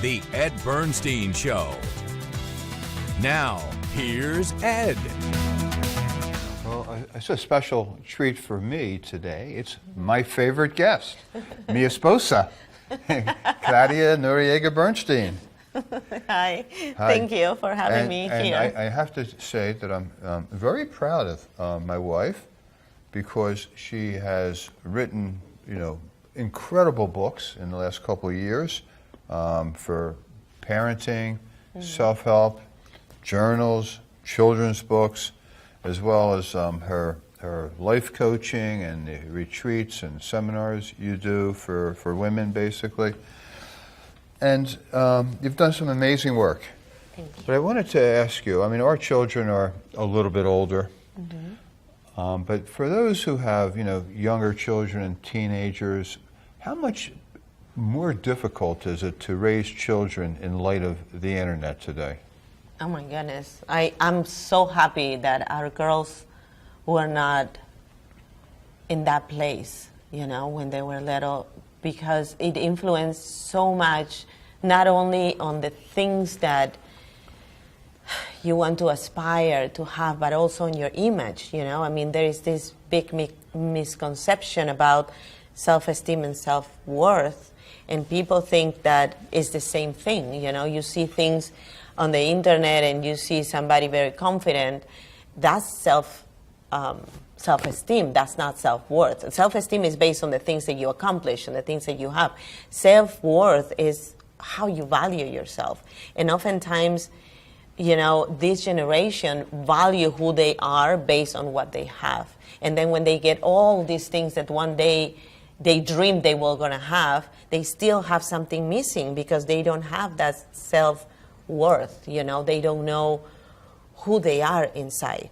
The Ed Bernstein Show. Now, here's Ed. Well, it's a special treat for me today. It's my favorite guest, mi esposa, Claudia Noriega-Bernstein. Hi. Thank you for having me here. I have to say that I'm very proud of my wife because she has written, incredible books in the last couple of years for parenting, self-help, journals, children's books, as well as her life coaching and the retreats and seminars you do for women, basically. And you've done some amazing work. Thank you. But I wanted to ask you, our children are a little bit older, but for those who have, younger children and teenagers, how much more difficult is it to raise children in light of the internet today? Oh my goodness. I'm so happy that our girls were not in that place, when they were little, because it influenced so much, not only on the things that you want to aspire to have, but also in your image, there is this big misconception about self-esteem and self-worth, and people think that it's the same thing. You see things on the internet and you see somebody very confident. That's self-esteem. That's not self-worth. Self-esteem is based on the things that you accomplish and the things that you have. Self-worth is how you value yourself. And oftentimes, this generation value who they are based on what they have. And then when they get all these things that one day they dream they were going to have, they still have something missing because they don't have that self-worth. They don't know who they are inside.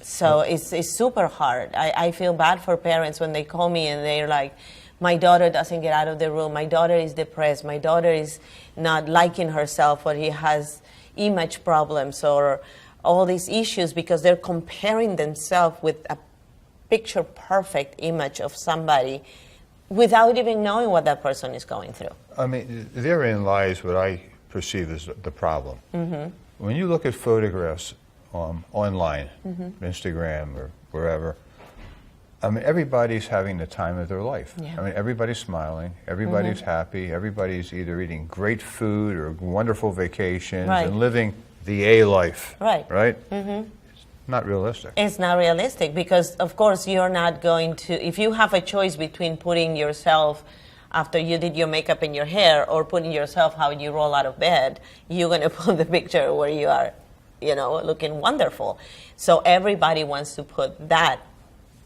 So it's super hard. I feel bad for parents when they call me and they're like, my daughter doesn't get out of the room, my daughter is depressed, my daughter is not liking herself, or he has image problems or all these issues, because they're comparing themselves with a picture perfect image of somebody without even knowing what that person is going through. Therein lies what I perceive as the problem. When you look at photographs online, Instagram or wherever, everybody's having the time of their life. Yeah. Everybody's smiling, everybody's happy, everybody's either eating great food or wonderful vacations and living the A life. Right? It's not realistic. It's not realistic because, of course, you're not going to, if you have a choice between putting yourself after you did your makeup and your hair or putting yourself how you roll out of bed, you're going to put the picture where you are, looking wonderful. So everybody wants to put that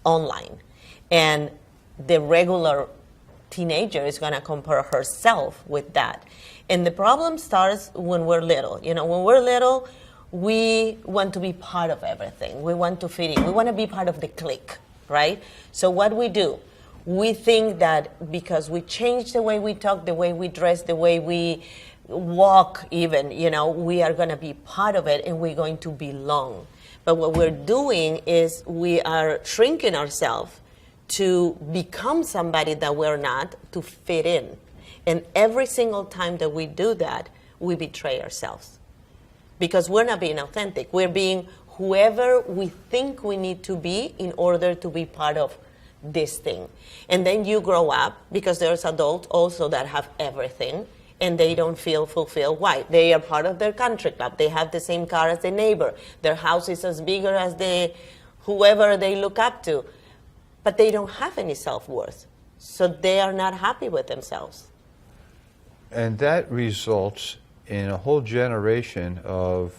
online. And the regular teenager is going to compare herself with that. And the problem starts when we're little. When we're little, we want to be part of everything. We want to fit in. We want to be part of the clique, right? So what we do, we think that because we change the way we talk, the way we dress, the way we walk even, we are going to be part of it and we're going to belong. But what we're doing is we are shrinking ourselves to become somebody that we're not, to fit in. And every single time that we do that, we betray ourselves. Because we're not being authentic. We're being whoever we think we need to be in order to be part of this thing. And then you grow up, because there's adults also that have everything, and they don't feel fulfilled. Why? They are part of their country club. They have the same car as the neighbor. Their house is as bigger as whoever they look up to. But they don't have any self-worth. So they are not happy with themselves. And that results in a whole generation of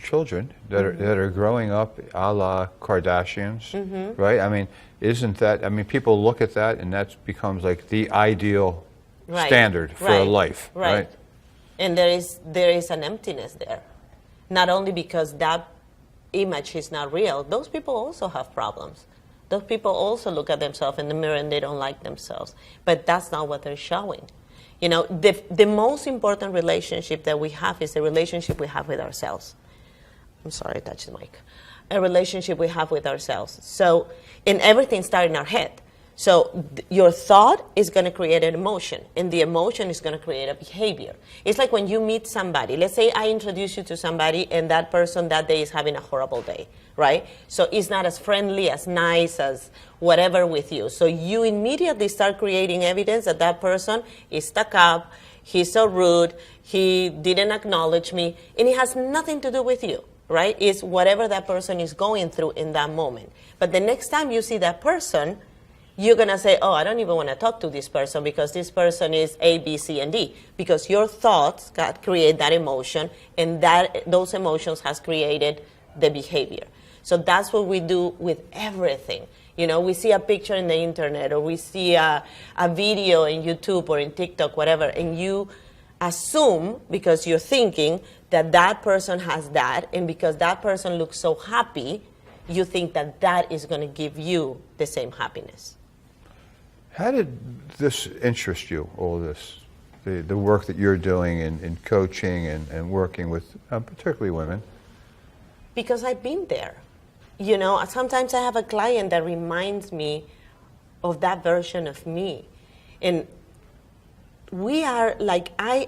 children that are growing up a la Kardashians, right? Isn't that, people look at that and that becomes like the ideal standard for a life, right? And there is an emptiness there. Not only because that image is not real, those people also have problems. Those people also look at themselves in the mirror and they don't like themselves. But that's not what they're showing. The most important relationship that we have is the relationship we have with ourselves. I'm sorry, I touched the mic. A relationship we have with ourselves. So, and everything starts in our head. So your thought is going to create an emotion, and the emotion is going to create a behavior. It's like when you meet somebody. Let's say I introduce you to somebody, and that person that day is having a horrible day, right? So it's not as friendly, as nice, as whatever with you. So you immediately start creating evidence that that person is stuck up, he's so rude, he didn't acknowledge me, and it has nothing to do with you, right? It's whatever that person is going through in that moment. But the next time you see that person, you're going to say, oh, I don't even want to talk to this person because this person is A, B, C, and D. Because your thoughts create that emotion, and those emotions has created the behavior. So that's what we do with everything. You know, we see a picture in the internet, or we see a video in YouTube or in TikTok, whatever, and you assume, because you're thinking that that person has that, and because that person looks so happy, you think that that is going to give you the same happiness. How did this interest you, all this, the work that you're doing in coaching and working with particularly women? Because I've been there. You know, sometimes I have a client that reminds me of that version of me. And we are like, I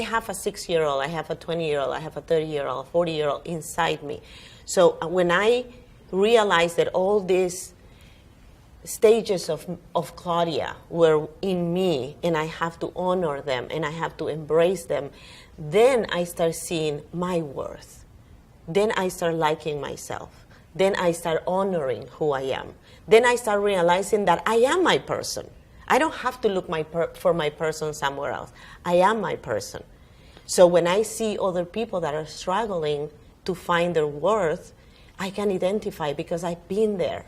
have a 6-year-old, I have a 20-year-old, I have a 30-year-old, a 40-year-old inside me. So when I realized that all these stages of Claudia were in me, and I have to honor them and I have to embrace them, then I start seeing my worth. Then I start liking myself. Then I start honoring who I am. Then I start realizing that I am my person. I don't have to look for my person somewhere else. I am my person. So when I see other people that are struggling to find their worth, I can identify because I've been there.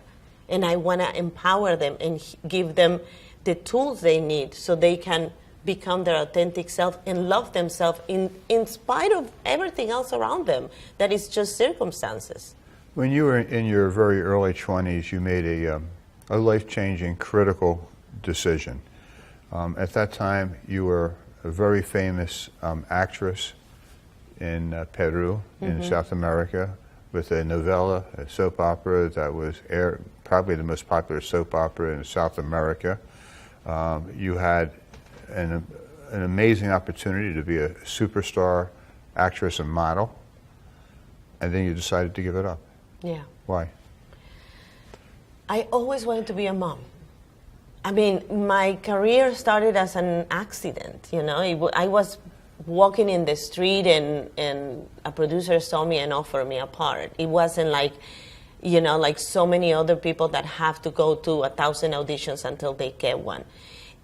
And I want to empower them and give them the tools they need so they can become their authentic self and love themselves in spite of everything else around them that is just circumstances. When you were in your very early 20s, you made a life-changing, critical decision. At that time, you were a very famous actress in Peru, in South America, with a novella, a soap opera that was probably the most popular soap opera in South America. You had an amazing opportunity to be a superstar actress and model, and then you decided to give it up. Yeah. Why? I always wanted to be a mom. I mean, my career started as an accident, you know. I was walking in the street and a producer saw me and offered me a part. It wasn't like, you know, like so many other people that have to go to 1,000 auditions until they get one.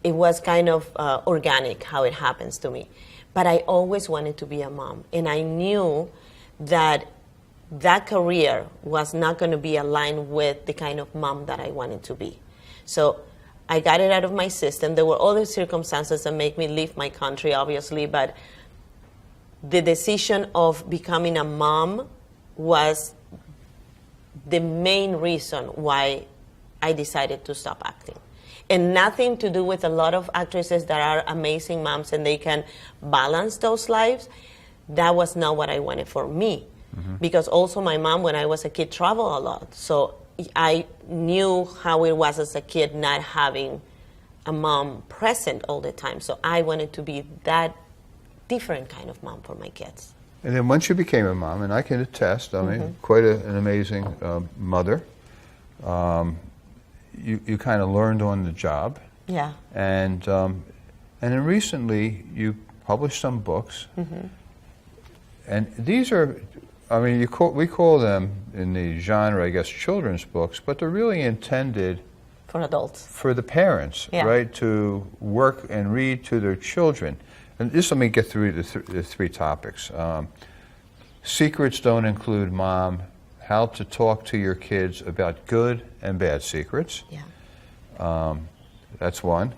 It was kind of organic how it happens to me. But I always wanted to be a mom. And I knew that that career was not going to be aligned with the kind of mom that I wanted to be. So I got it out of my system. There were other circumstances that made me leave my country, obviously, but the decision of becoming a mom was the main reason why I decided to stop acting. And nothing to do with a lot of actresses that are amazing moms and they can balance those lives. That was not what I wanted for me. Because also my mom, when I was a kid, traveled a lot. So I knew how it was as a kid not having a mom present all the time. So I wanted to be that different kind of mom for my kids. And then once you became a mom, and I can attest, I mean, quite an amazing mother, you kind of learned on the job. Yeah. And then recently you published some books. And these are, I mean, we call them in the genre, I guess, children's books, but they're really intended for adults, for the parents, right, to work and read to their children. And just let me get through the three topics. Secrets don't include mom. How to talk to your kids about good and bad secrets. Yeah. That's one.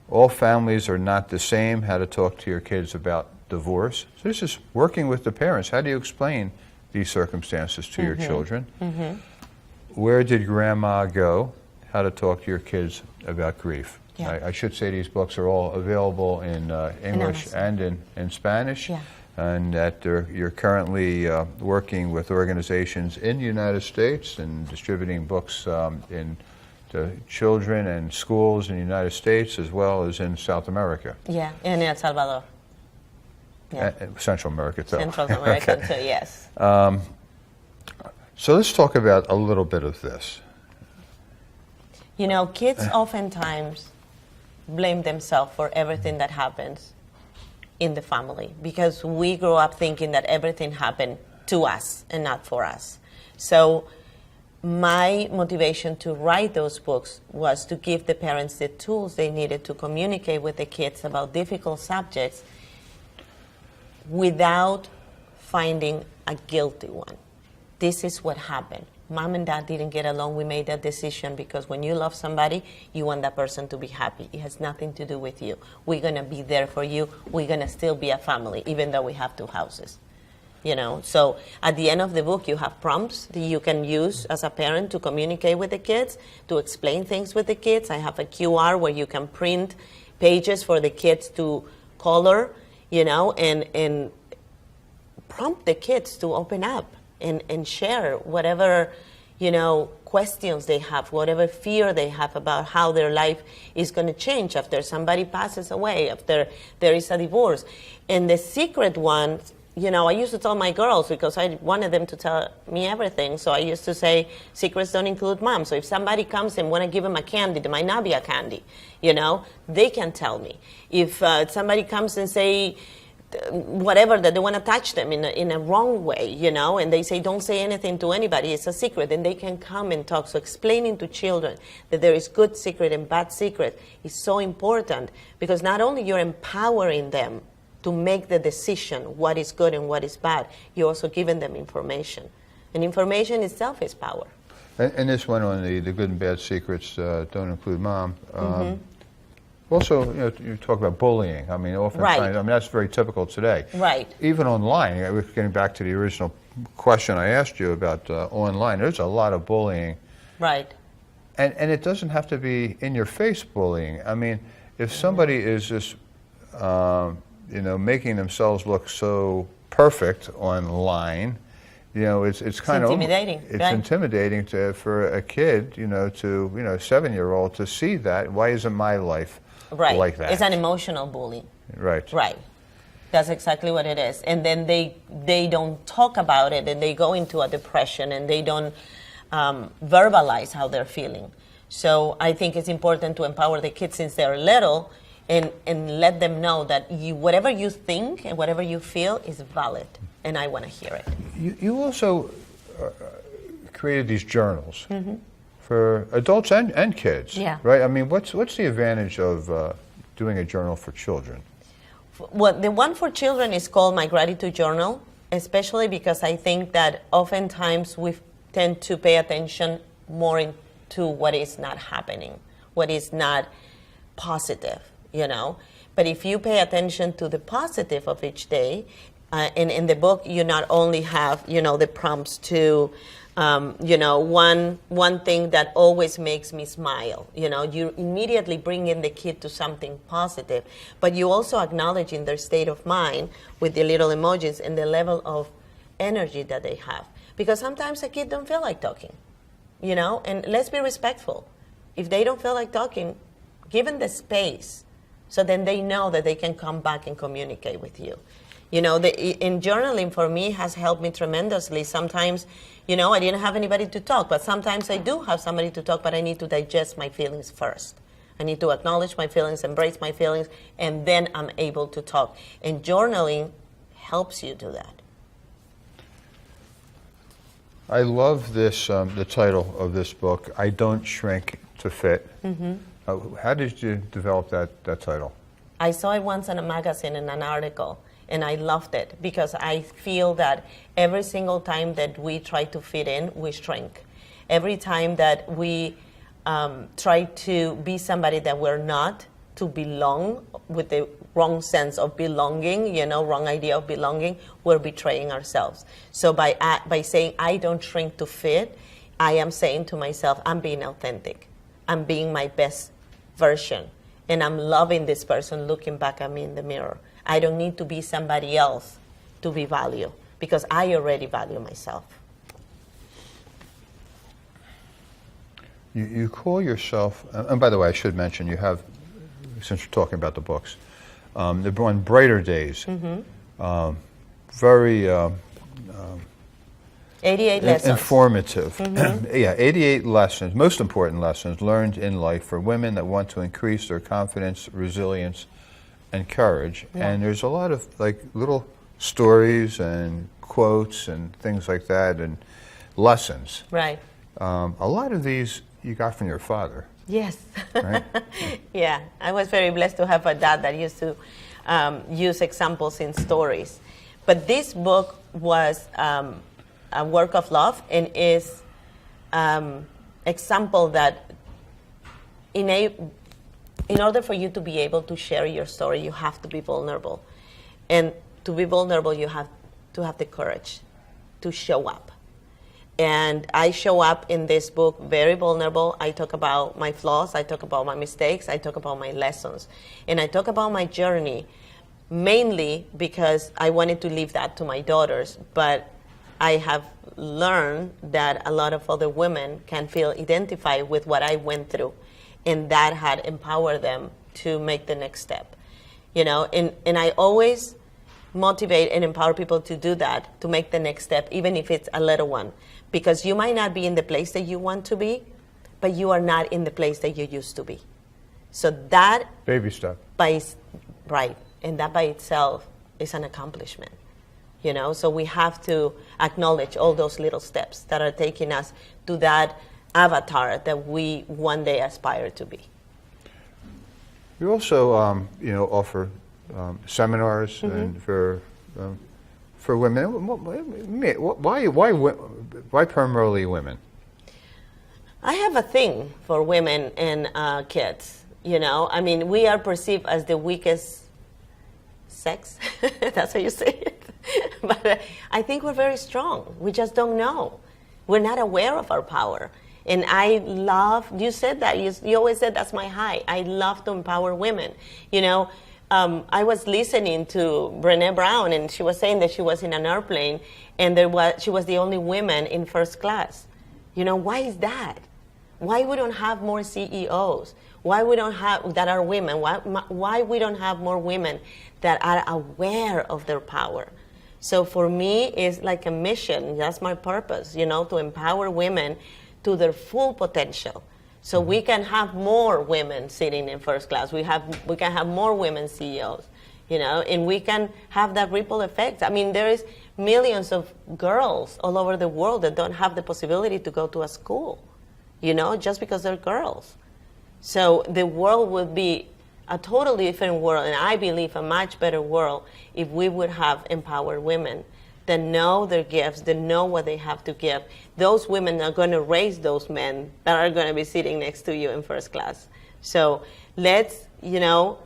All families are not the same. How to talk to your kids about divorce. So this is working with the parents. How do you explain these circumstances to your children? Where did grandma go? How to talk to your kids about grief. Yeah. I should say these books are all available in English and in Spanish. Yeah. And that you're currently working with organizations in the United States and distributing books in to children and schools in the United States as well as in South America. Yeah, and in El Salvador. Yeah. Central America too. Central America too, yes. So let's talk about a little bit of this. You know, kids oftentimes blame themselves for everything that happens in the family because we grow up thinking that everything happened to us and not for us. So my motivation to write those books was to give the parents the tools they needed to communicate with the kids about difficult subjects without finding a guilty one. This is what happened. Mom and dad didn't get along. We made that decision because when you love somebody, you want that person to be happy. It has nothing to do with you. We're going to be there for you. We're going to still be a family, even though we have 2 houses. You know, so at the end of the book, you have prompts that you can use as a parent to communicate with the kids, to explain things with the kids. I have a QR where you can print pages for the kids to color, you know, and prompt the kids to open up and share whatever, you know, questions they have, whatever fear they have about how their life is going to change after somebody passes away, after there is a divorce. And the secret one, you know, I used to tell my girls because I wanted them to tell me everything. So I used to say, secrets don't include mom. So if somebody comes and want to give them a candy, there might not be a candy, you know, they can tell me. If somebody comes and say whatever, that they want to touch them in a wrong way, you know, and they say, don't say anything to anybody, it's a secret, then they can come and talk. So explaining to children that there is good secret and bad secret is so important because not only you're empowering them to make the decision what is good and what is bad, you're also giving them information. And information itself is power. And this one on the good and bad secrets don't include mom. Also, you know, you talk about bullying. I mean, oftentimes, I mean, that's very typical today. Right. Even online, we're getting back to the original question I asked you about online, there's a lot of bullying. Right. And it doesn't have to be in-your-face bullying. I mean, if somebody is just, you know, making themselves look so perfect online, you know, it's kind of intimidating. It's right? intimidating for a kid, you know, to a 7-year-old to see that. Why isn't my life like that? It's an emotional bullying. Right. Right. That's exactly what it is. And then they don't talk about it, and they go into a depression, and they don't verbalize how they're feeling. So I think it's important to empower the kids since they're little and let them know that whatever you think and whatever you feel is valid, and I want to hear it. You also created these journals for adults and kids, right? I mean, what's the advantage of doing a journal for children? Well, the one for children is called My Gratitude Journal, especially because I think that oftentimes we tend to pay attention more into what is not happening, what is not positive, you know. But if you pay attention to the positive of each day, and in the book you not only have, you know, the prompts to, you know, one thing that always makes me smile, you know, you immediately bring in the kid to something positive, but you also acknowledge in their state of mind with the little emojis and the level of energy that they have. Because sometimes a kid don't feel like talking, you know, and let's be respectful. If they don't feel like talking, give them the space so then they know that they can come back and communicate with you. You know, in journaling for me has helped me tremendously. Sometimes, you know, I didn't have anybody to talk, but sometimes I do have somebody to talk, but I need to digest my feelings first. I need to acknowledge my feelings, embrace my feelings, and then I'm able to talk. And journaling helps you do that. I love this, the title of this book, I Don't Shrink to Fit. How did you develop that title? I saw it once in a magazine in an article, and I loved it because I feel that every single time that we try to fit in, we shrink. Every time that we try to be somebody that we're not, to belong with the wrong sense of belonging, you know, wrong idea of belonging, we're betraying ourselves. So by saying, I don't shrink to fit, I am saying to myself, I'm being authentic. I'm being my best version. And I'm loving this person looking back at me in the mirror. I don't need to be somebody else to be valued because I already value myself. you call yourself, and by the way, I should mention, you have, since you're talking about the books, the one, Brighter Days. Very 88 lessons. Informative. Yeah, 88 lessons, most important lessons learned in life for women that want to increase their confidence, resilience, and courage. Yeah. And there's a lot of like little stories and quotes and things like that and lessons. Right. A lot of these you got from your father. Yes. Right? Yeah, I was very blessed to have a dad that used to use examples in stories. But this book was a work of love and is example that in order for you to be able to share your story, you have to be vulnerable. And to be vulnerable, you have to have the courage to show up. And I show up in this book very vulnerable. I talk about my flaws, I talk about my mistakes, I talk about my lessons. And I talk about my journey mainly because I wanted to leave that to my daughters. But I have learned that a lot of other women can feel identified with what I went through. And that had empowered them to make the next step. You know, and I always motivate and empower people to do that, to make the next step, even if it's a little one. Because you might not be in the place that you want to be, but you are not in the place that you used to be. So that Baby step. Right, and that by itself is an accomplishment. You know, so we have to acknowledge all those little steps that are taking us to that avatar that we one day aspire to be. You also, offer seminars and for women. Why primarily women? I have a thing for women and kids. You know, I mean, we are perceived as the weakest sex. That's how you say it. But I think we're very strong. We just don't know. We're not aware of our power. And I love, you said that, you always said that's my high. I love to empower women. You know, I was listening to Brené Brown, and she was saying that she was in an airplane, and she was the only woman in first class. You know, why is that? Why we don't have more CEOs? Why we don't have, that are women? Why we don't have more women that are aware of their power? So for me, it's like a mission. That's my purpose, you know, to empower women to their full potential. So we can have more women sitting in first class. We can have more women CEOs, you know, and we can have that ripple effect. I mean, there is millions of girls all over the world that don't have the possibility to go to a school, you know, just because they're girls. So the world would be a totally different world, and I believe a much better world if we would have empowered women that know their gifts, that know what they have to give. Those women are going to raise those men that are going to be sitting next to you in first class. So let's, you know,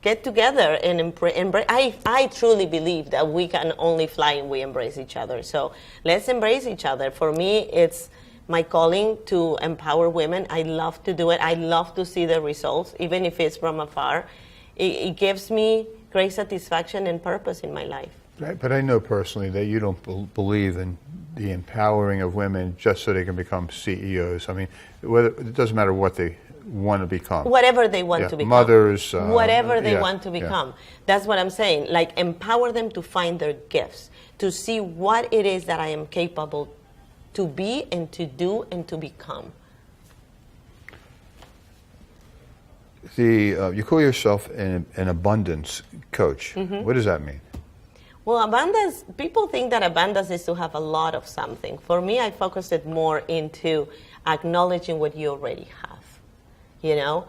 get together and embrace. I truly believe that we can only fly and we embrace each other. So let's embrace each other. For me, it's my calling to empower women. I love to do it. I love to see the results, even if it's from afar. It gives me great satisfaction and purpose in my life. Right, but I know personally that you don't believe in the empowering of women just so they can become CEOs. I mean, it doesn't matter what they want to become. Whatever they want to become. Mothers. Whatever they want to become. That's what I'm saying. Like, empower them to find their gifts, to see what it is that I am capable to be and to do and to become. You call yourself an abundance coach. What does that mean? Well, abundance, people think that abundance is to have a lot of something. For me, I focused it more into acknowledging what you already have. You know,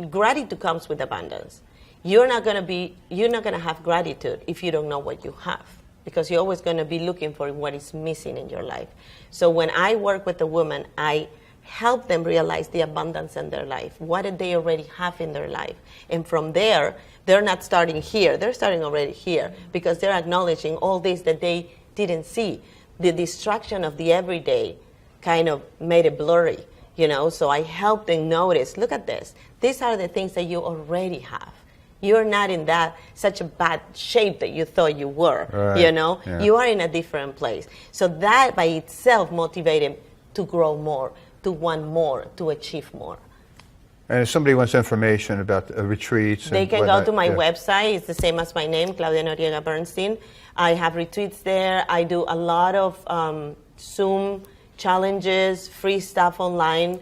gratitude comes with abundance. You're not going to have gratitude if you don't know what you have, because you're always going to be looking for what is missing in your life. So when I work with a woman, I help them realize the abundance in their life. What did they already have in their life? And from there, they're not starting here. They're starting already here because they're acknowledging all this that they didn't see. The distraction of the everyday kind of made it blurry, you know? So I help them notice, look at this. These are the things that you already have. You're not in such a bad shape that you thought you were, right. You know? Yeah. You are in a different place. So that by itself motivated to grow more, to want more, to achieve more. And if somebody wants information about retreats, they can go to my yeah. website. It's the same as my name, Claudia Noriega-Bernstein. I have retreats there. I do a lot of Zoom challenges, free stuff online.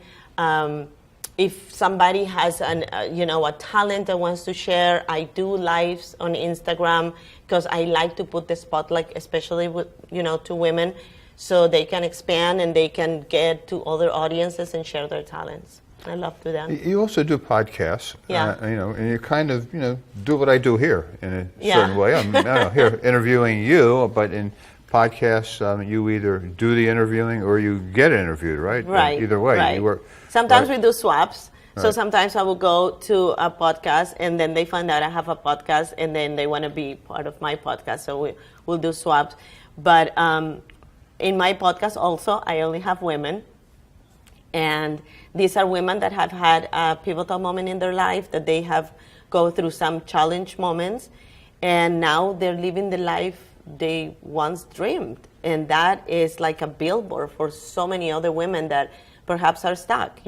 If somebody has a talent that wants to share, I do lives on Instagram because I like to put the spotlight, especially with, to women, so they can expand and they can get to other audiences and share their talents. I love to do that. You also do podcasts, Yeah. And you kind of, do what I do here in a certain way. I'm here interviewing you, but in podcasts, you either do the interviewing or you get interviewed, right? Right. Either way, right. you work. Sometimes right? we do swaps. So Right. sometimes I will go to a podcast and then they find out I have a podcast and then they want to be part of my podcast. So we'll do swaps. But in my podcast also, I only have women. And these are women that have had a pivotal moment in their life, that they have go through some challenge moments, and now they're living the life they once dreamed. And that is like a billboard for so many other women that perhaps are stuck.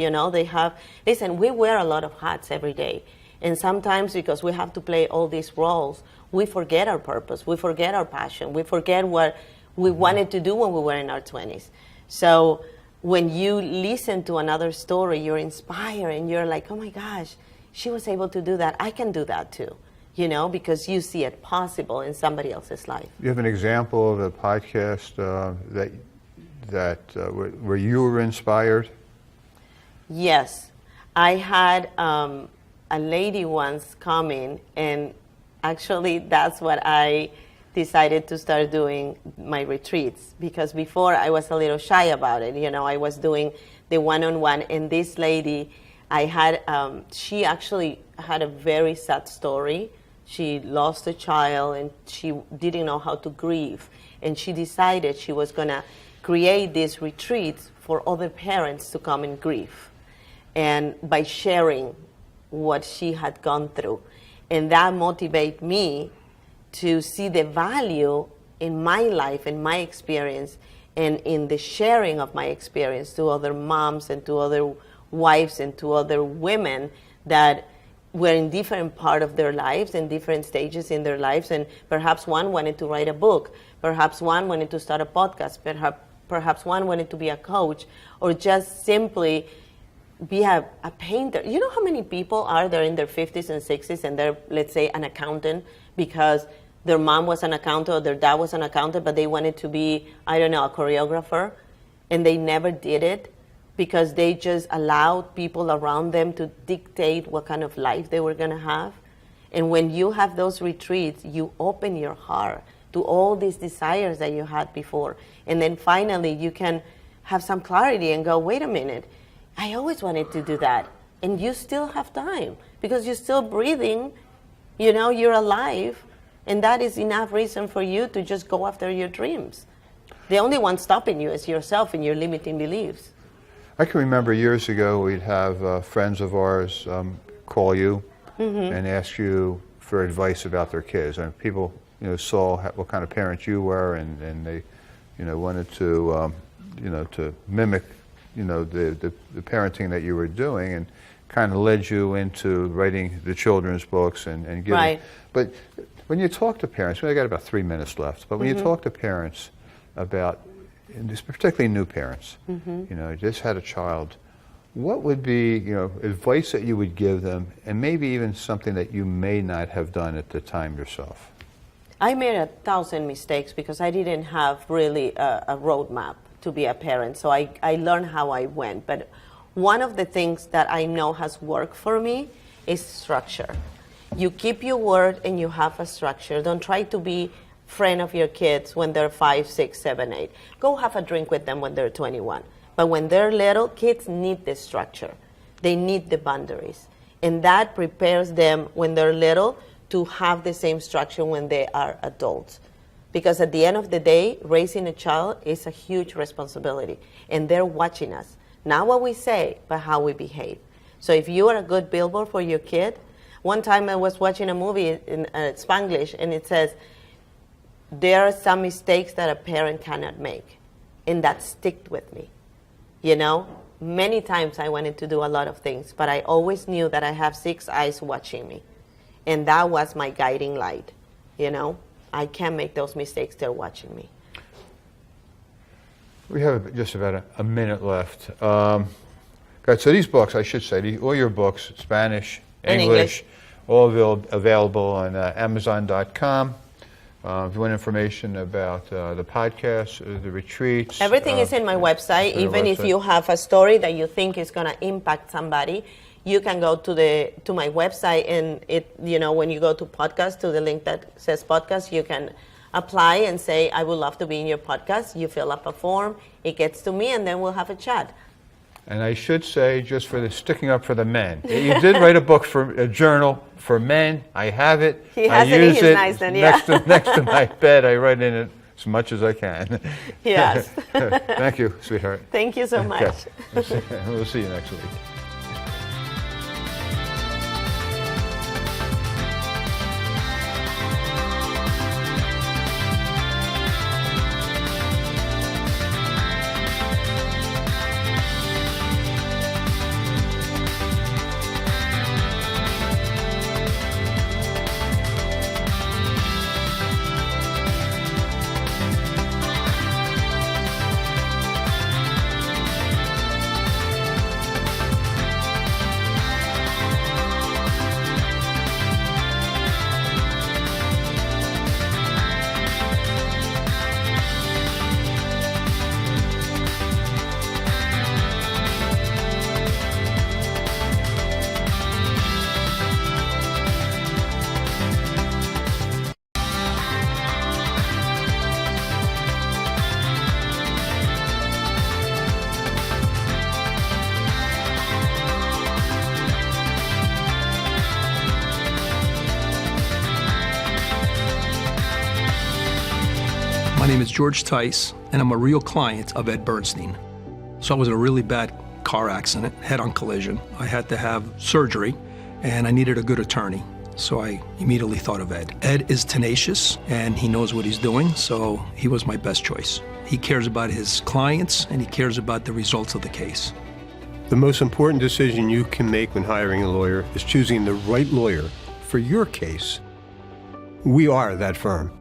Listen, we wear a lot of hats every day. And sometimes because we have to play all these roles, we forget our purpose, we forget our passion, we forget what we wanted to do when we were in our 20s. So when you listen to another story, you're inspired and you're like, oh my gosh, she was able to do that. I can do that too, because you see it possible in somebody else's life. You have an example of a podcast where you were inspired? Yes. I had a lady once come in, and actually that's what I decided to start doing my retreats, because before I was a little shy about it. I was doing the one-on-one, and this lady, she actually had a very sad story. She lost a child and she didn't know how to grieve, and she decided she was going to create these retreats for other parents to come and grieve, and by sharing what she had gone through. And that motivated me to see the value in my life, in my experience, and in the sharing of my experience to other moms and to other wives and to other women that were in different part of their lives and different stages in their lives. And perhaps one wanted to write a book, perhaps one wanted to start a podcast, perhaps one wanted to be a coach, or just simply be a painter. You know how many people are there in their 50s and 60s and they're, let's say, an accountant because their mom was an accountant or their dad was an accountant, but they wanted to be, a choreographer, and they never did it because they just allowed people around them to dictate what kind of life they were going to have. And when you have those retreats, you open your heart to all these desires that you had before. And then finally you can have some clarity and go, wait a minute, I always wanted to do that. And you still have time because you're still breathing, you're alive. And that is enough reason for you to just go after your dreams. The only one stopping you is yourself and your limiting beliefs. I can remember years ago we'd have friends of ours call you and ask you for advice about their kids. And people, saw what kind of parents you were, and they, wanted to, to mimic, the parenting that you were doing, and kind of led you into writing the children's books and giving. Right. But when you talk to parents, I got about 3 minutes left, but when you talk to parents about, and this particularly new parents, just had a child, what would be, advice that you would give them, and maybe even something that you may not have done at the time yourself? I made 1,000 mistakes because I didn't have really a roadmap to be a parent, so I learned how I went. But one of the things that I know has worked for me is structure. You keep your word and you have a structure. Don't try to be friend of your kids when they're 5, 6, 7, 8. Go have a drink with them when they're 21. But when they're little, kids need the structure. They need the boundaries. And that prepares them when they're little to have the same structure when they are adults. Because at the end of the day, raising a child is a huge responsibility. And they're watching us. Not what we say, but how we behave. So if you are a good billboard for your kid, one time I was watching a movie in Spanglish, and it says, there are some mistakes that a parent cannot make. And that sticked with me. many times I wanted to do a lot of things, but I always knew that I have 6 eyes watching me. And that was my guiding light, you know? I can't make those mistakes, they're watching me. We have just about a minute left. Guys, so these books, I should say, all your books, Spanish, English, all available on Amazon.com. If you want information about the podcast, the retreats. Everything is in my website. Even if you have a story that you think is going to impact somebody, you can go to my website, and when you go to podcast, to the link that says podcast, you can apply and say, I would love to be in your podcast. You fill up a form, it gets to me, and then we'll have a chat. And I should say, just for the sticking up for the men, you did write a journal for men. I have it. He has it in his nightstand, yeah. Next to my bed. I write in it as much as I can. Yes. Thank you, sweetheart. Thank you so much. Okay. We'll see you next week. My name is George Tice, and I'm a real client of Ed Bernstein. So I was in a really bad car accident, head-on collision. I had to have surgery, and I needed a good attorney. So I immediately thought of Ed. Ed is tenacious, and he knows what he's doing, so he was my best choice. He cares about his clients, and he cares about the results of the case. The most important decision you can make when hiring a lawyer is choosing the right lawyer for your case. We are that firm.